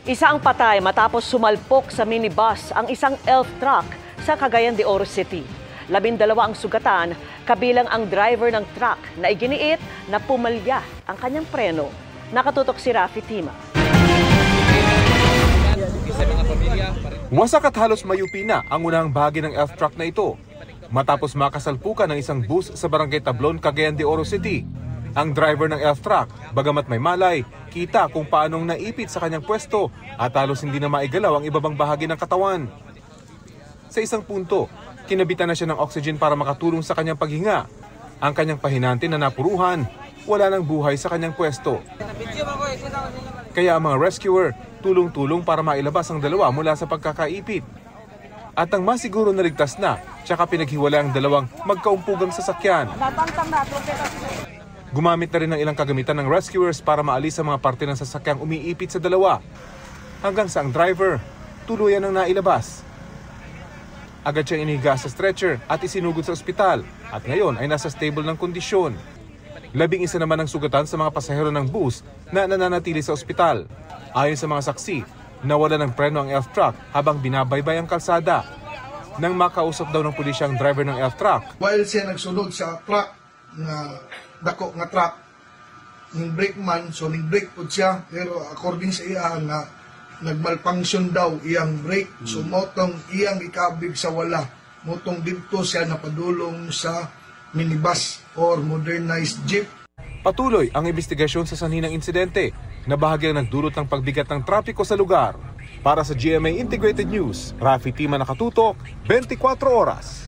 Isa ang patay matapos sumalpok sa minibus ang isang elf truck sa Cagayan de Oro City. 12 ang sugatan, kabilang ang driver ng truck na iginiit na pumalya ang kanyang preno. Nakatutok si Rafi Tima. Wasak at halos mayupi na ang unang bahagi ng elf truck na ito matapos makasalpukan ng isang bus sa Barangay Tablon, Cagayan de Oro City. Ang driver ng elf truck, bagamat may malay, kita kung paanong naipit sa kanyang pwesto at halos hindi na maigalaw ang ibabang bahagi ng katawan. Sa isang punto, kinabitan na siya ng oxygen para makatulong sa kanyang paghinga. Ang kanyang pahinante na napuruhan, wala ng buhay sa kanyang pwesto. Kaya ang mga rescuer, tulong-tulong para mailabas ang dalawa mula sa pagkakaipit. At ang masiguro na ligtas na, tsaka pinaghiwalay ang dalawang magkaumpugang sasakyan. Gumamit na rin ng ilang kagamitan ng rescuers para maalis ang mga parte ng sasakyang umiipit sa dalawa. Hanggang sa ang driver, tuluyan ang nailabas. Agad siyang inihiga sa stretcher at isinugod sa ospital at ngayon ay nasa stable ng kondisyon. 11 naman ang sugatan sa mga pasahero ng bus na nananatili sa ospital. Ayon sa mga saksi, nawala ng preno ang elf truck habang binabaybay ang kalsada. Nang makausap daw ng pulisya ang driver ng elf truck. While siya nagsunod sa truck, na dako nga truck, ng brake man, so nag-brake po siya, pero according sa iya nga, nagmalfunction daw iyang brake, so motong iyang ikabig sa wala, motong dito siya napadulong sa minibus or modernized jeep. Patuloy ang investigasyon sa sanhi ng insidente na bahagyang nagdulot ng pagbigat ng trapiko sa lugar. Para sa GMA Integrated News, Rafi Tima, nakatutok, 24 oras.